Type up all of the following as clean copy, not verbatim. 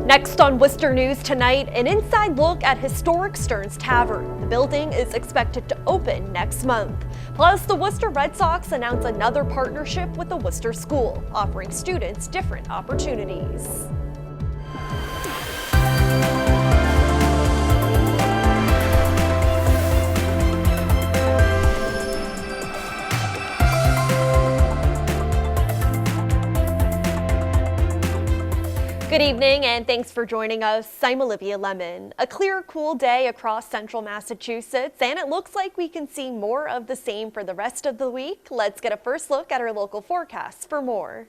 Next on Worcester News tonight, an inside look at historic Stearns Tavern. The building is expected to open next month. Plus, the Worcester Red Sox announce another partnership with the Worcester School, offering students different opportunities. Good evening and thanks for joining us. I'm Olivia Lemon. A clear, cool day across central Massachusetts, and it looks like we can see more of the same for the rest of the week. Let's get a first look at our local forecasts for more.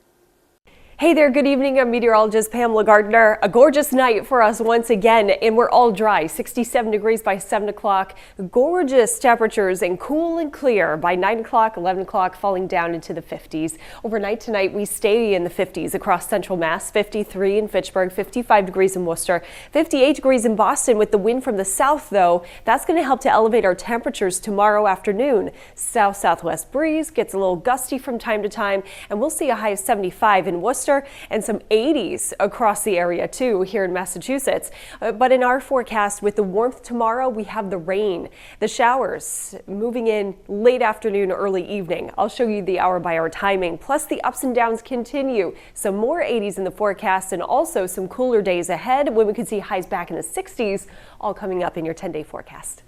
Hey there, good evening. I'm meteorologist Pamela Gardner. A gorgeous night for us once again, and we're all dry. 67 degrees by 7 o'clock. Gorgeous temperatures and cool and clear by 9 o'clock, 11 o'clock, falling down into the 50s. Overnight tonight, we stay in the 50s across central Mass. 53 in Fitchburg, 55 degrees in Worcester, 58 degrees in Boston. With the wind from the south, though, that's going to help to elevate our temperatures tomorrow afternoon. South-southwest breeze gets a little gusty from time to time, and we'll see a high of 75 in Worcester and some 80s across the area too here in Massachusetts. But in our forecast, with the warmth tomorrow, we have the rain, the showers moving in late afternoon, early evening. I'll show you the hour by hour timing. Plus the ups and downs continue. Some more 80s in the forecast and also some cooler days ahead when we could see highs back in the 60s, all coming up in your 10-day forecast.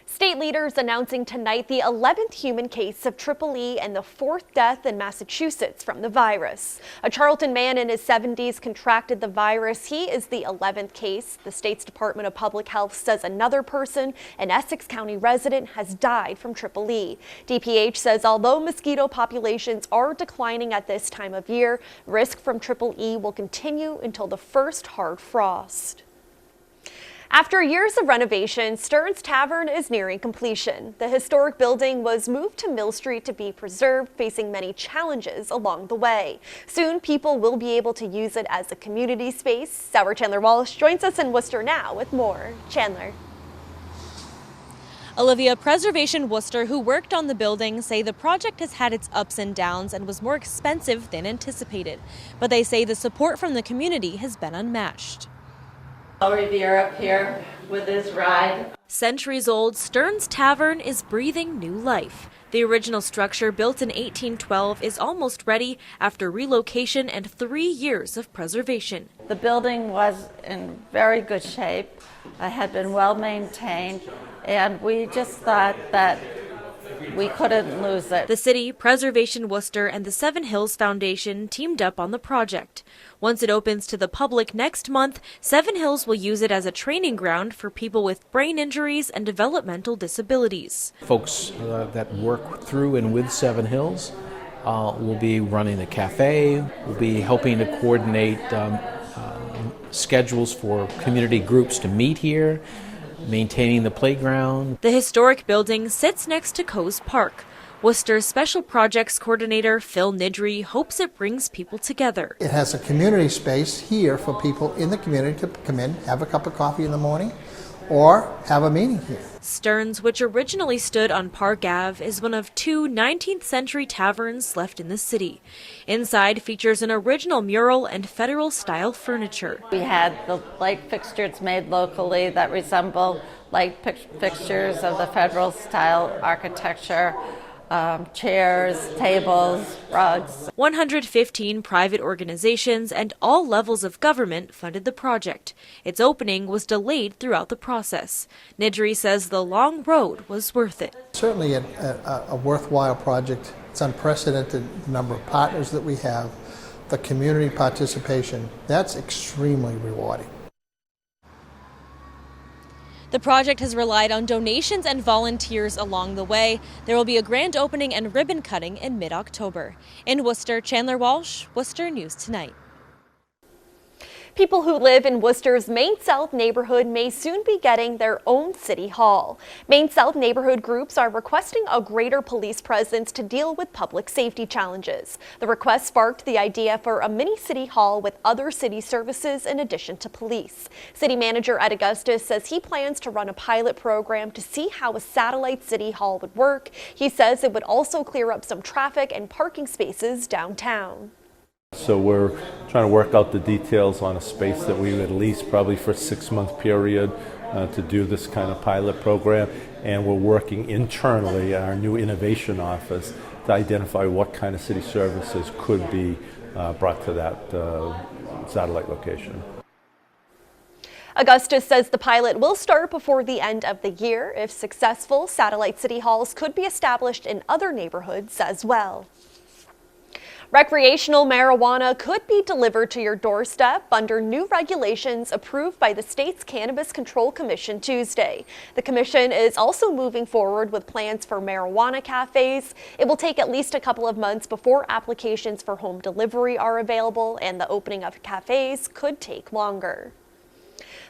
State leaders announcing tonight the 11th human case of EEE and the 4th death in Massachusetts from the virus. A Charlton man in his 70s contracted the virus. He is the 11th case. The state's Department of Public Health says another person, an Essex County resident, has died from EEE. DPH says although mosquito populations are declining at this time of year, risk from EEE will continue until the first hard frost. After years of renovation, Stearns Tavern is nearing completion. The historic building was moved to Mill Street to be preserved, facing many challenges along the way. Soon, people will be able to use it as a community space. Our Chandler Walsh joins us in Worcester now with more. Chandler. Olivia, Preservation Worcester, who worked on the building, say the project has had its ups and downs and was more expensive than anticipated. But they say the support from the community has been unmatched. Revere up here with this ride. Centuries old, Stearns Tavern is breathing new life. The original structure, built in 1812, is almost ready after relocation and 3 years of preservation. The building was in very good shape. It had been well maintained, and we just thought that we couldn't lose it. The city, Preservation Worcester, and the Seven Hills Foundation teamed up on the project. Once it opens to the public next month, Seven Hills will use it as a training ground for people with brain injuries and developmental disabilities. Folks that work through and with Seven Hills will be running a cafe, will be helping to coordinate schedules for community groups to meet here, maintaining the playground. The historic building sits next to Coes Park. Worcester's Special Projects Coordinator Phil Nidry hopes it brings people together. It has a community space here for people in the community to come in, have a cup of coffee in the morning, or have a meeting here. Stearns, which originally stood on Park Ave, is one of 2 19th century taverns left in the city. Inside features an original mural and federal-style furniture. We had the light fixtures made locally that resemble light fixtures of the federal-style architecture. Chairs, tables, rugs. 115 private organizations and all levels of government funded the project. Its opening was delayed throughout the process. Nidry says the long road was worth it. Certainly a worthwhile project. It's unprecedented the number of partners that we have, the community participation. That's extremely rewarding. The project has relied on donations and volunteers along the way. There will be a grand opening and ribbon cutting in mid-October. In Worcester, Chandler Walsh, Worcester News Tonight. People who live in Worcester's Main South neighborhood may soon be getting their own city hall. Main South neighborhood groups are requesting a greater police presence to deal with public safety challenges. The request sparked the idea for a mini city hall with other city services in addition to police. City manager Ed Augustus says he plans to run a pilot program to see how a satellite city hall would work. He says it would also clear up some traffic and parking spaces downtown. So we're trying to work out the details on a space that we would lease probably for a 6-month period to do this kind of pilot program. And we're working internally at our new innovation office to identify what kind of city services could be brought to that satellite location. Augustus says the pilot will start before the end of the year. If successful, satellite city halls could be established in other neighborhoods as well. Recreational marijuana could be delivered to your doorstep under new regulations approved by the state's Cannabis Control Commission Tuesday. The commission is also moving forward with plans for marijuana cafes. It will take at least a couple of months before applications for home delivery are available, and the opening of cafes could take longer.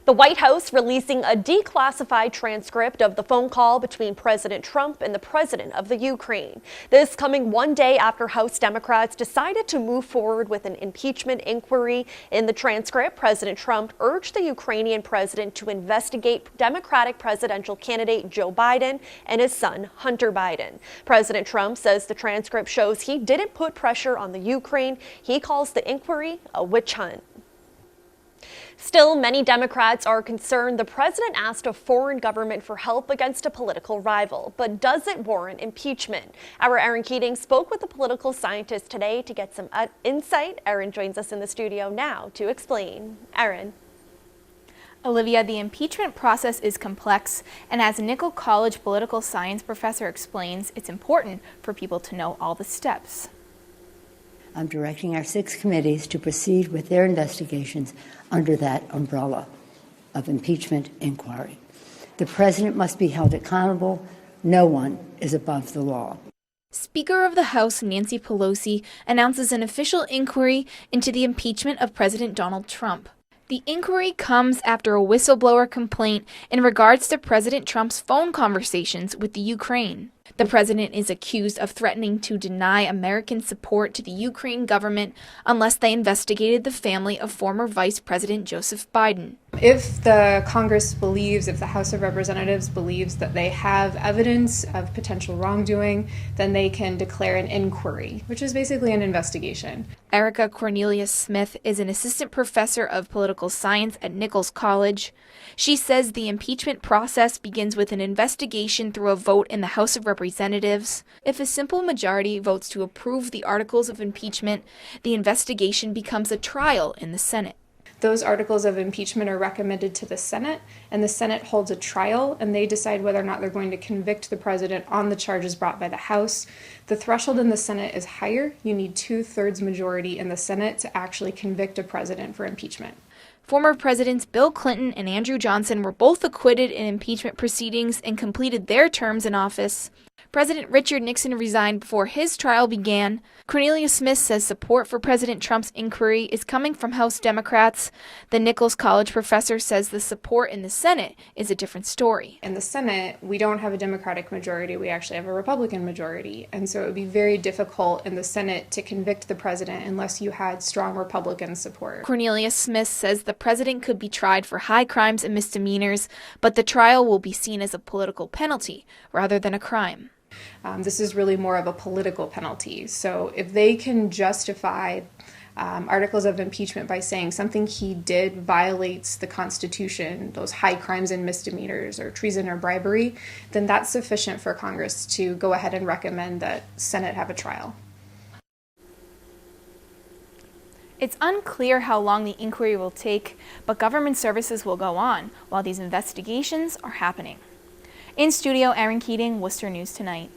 The White House releasing a declassified transcript of the phone call between President Trump and the president of the Ukraine. This coming one day after House Democrats decided to move forward with an impeachment inquiry. In the transcript, President Trump urged the Ukrainian president to investigate Democratic presidential candidate Joe Biden and his son Hunter Biden. President Trump says the transcript shows he didn't put pressure on the Ukraine. He calls the inquiry a witch hunt. Still, many Democrats are concerned the president asked a foreign government for help against a political rival. But does it warrant impeachment? Our Erin Keating spoke with a political scientist today to get some insight. Erin joins us in the studio now to explain. Erin. Olivia, the impeachment process is complex, and as a Nickel College political science professor explains, it's important for people to know all the steps. I'm directing our 6 committees to proceed with their investigations under that umbrella of impeachment inquiry. The president must be held accountable. No one is above the law. Speaker of the House Nancy Pelosi announces an official inquiry into the impeachment of President Donald Trump. The inquiry comes after a whistleblower complaint in regards to President Trump's phone conversations with the Ukraine. The president is accused of threatening to deny American support to the Ukraine government unless they investigated the family of former Vice President Joseph Biden. If the Congress believes, if the House of Representatives believes that they have evidence of potential wrongdoing, then they can declare an inquiry, which is basically an investigation. Erica Cornelius-Smith is an assistant professor of political science at Nichols College. She says the impeachment process begins with an investigation through a vote in the House of Representatives. If a simple majority votes to approve the articles of impeachment, the investigation becomes a trial in the Senate. Those articles of impeachment are recommended to the Senate, and the Senate holds a trial, and they decide whether or not they're going to convict the president on the charges brought by the House. The threshold in the Senate is higher. You need 2/3 majority in the Senate to actually convict a president for impeachment. Former Presidents Bill Clinton and Andrew Johnson were both acquitted in impeachment proceedings and completed their terms in office. President Richard Nixon resigned before his trial began. Cornelius-Smith says support for President Trump's inquiry is coming from House Democrats. The Nichols College professor says the support in the Senate is a different story. In the Senate, we don't have a Democratic majority, we actually have a Republican majority. And so it would be very difficult in the Senate to convict the president unless you had strong Republican support. Cornelius-Smith says the president could be tried for high crimes and misdemeanors, but the trial will be seen as a political penalty rather than a crime. This is really more of a political penalty. So if they can justify articles of impeachment by saying something he did violates the Constitution, those high crimes and misdemeanors or treason or bribery, then that's sufficient for Congress to go ahead and recommend that Senate have a trial. It's unclear how long the inquiry will take, but government services will go on while these investigations are happening. In studio, Erin Keating, Worcester News Tonight.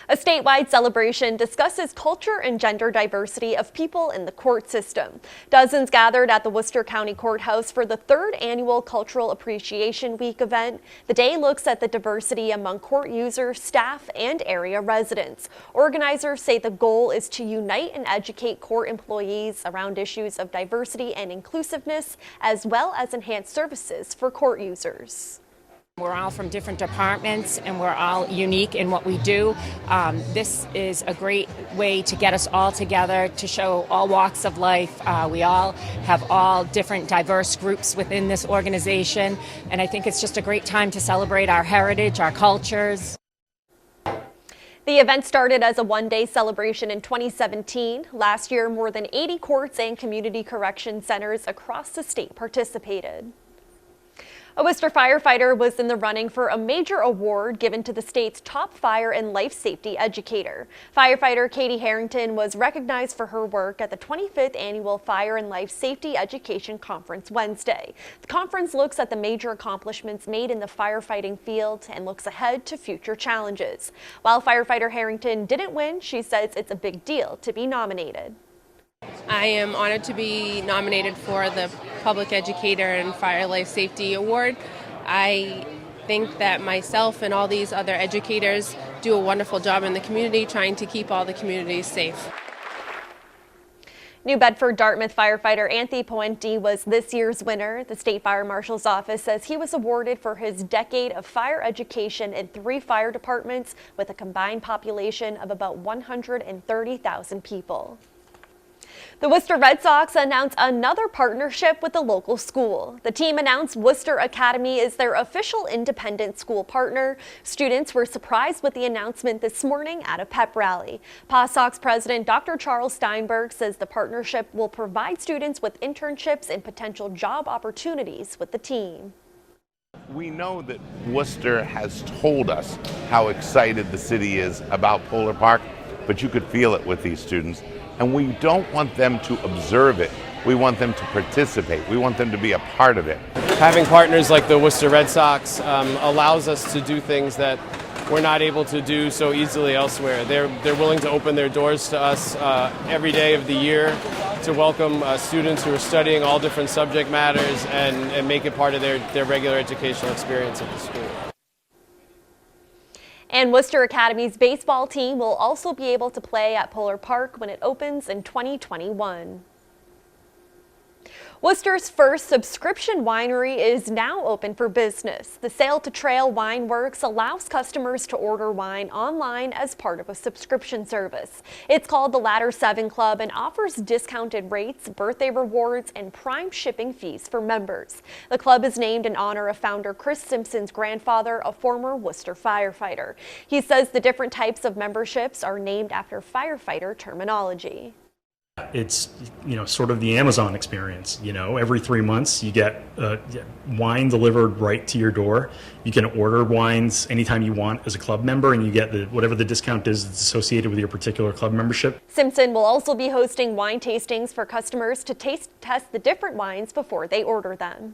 A statewide celebration discusses culture and gender diversity of people in the court system. Dozens gathered at the Worcester County Courthouse for the 3rd annual Cultural Appreciation Week event. The day looks at the diversity among court users, staff, and area residents. Organizers say the goal is to unite and educate court employees around issues of diversity and inclusiveness, as well as enhance services for court users. We're all from different departments and we're all unique in what we do. This is a great way to get us all together, to show all walks of life. We all have all different diverse groups within this organization, and I think it's just a great time to celebrate our heritage, our cultures. The event started as a one-day celebration in 2017. Last year, more than 80 courts and community correction centers across the state participated. A Worcester firefighter was in the running for a major award given to the state's top fire and life safety educator. Firefighter Katie Harrington was recognized for her work at the 25th Annual Fire and Life Safety Education Conference Wednesday. The conference looks at the major accomplishments made in the firefighting field and looks ahead to future challenges. While firefighter Harrington didn't win, she says it's a big deal to be nominated. I am honored to be nominated for the Public Educator and Fire Life Safety Award. I think that myself and all these other educators do a wonderful job in the community trying to keep all the communities safe. New Bedford Dartmouth firefighter Anthony Puente was this year's winner. The State Fire Marshal's office says he was awarded for his decade of fire education in 3 fire departments with a combined population of about 130,000 people. The Worcester Red Sox announced another partnership with the local school. The team announced Worcester Academy is their official independent school partner. Students were surprised with the announcement this morning at a pep rally. Pawsox President Dr. Charles Steinberg says the partnership will provide students with internships and potential job opportunities with the team. We know that Worcester has told us how excited the city is about Polar Park, but you could feel it with these students. And we don't want them to observe it. We want them to participate. We want them to be a part of it. Having partners like the Worcester Red Sox allows us to do things that we're not able to do so easily elsewhere. They're willing to open their doors to us every day of the year to welcome students who are studying all different subject matters and make it part of their regular educational experience at the school. And Worcester Academy's baseball team will also be able to play at Polar Park when it opens in 2021. Worcester's first subscription winery is now open for business. The Sail to Trail Wine Works allows customers to order wine online as part of a subscription service. It's called the Ladder 7 Club and offers discounted rates, birthday rewards, and prime shipping fees for members. The club is named in honor of founder Chris Simpson's grandfather, a former Worcester firefighter. He says the different types of memberships are named after firefighter terminology. It's, sort of the Amazon experience. Every 3 months you get wine delivered right to your door. You can order wines anytime you want as a club member, and you get whatever the discount is that's associated with your particular club membership. Simpson will also be hosting wine tastings for customers to test the different wines before they order them.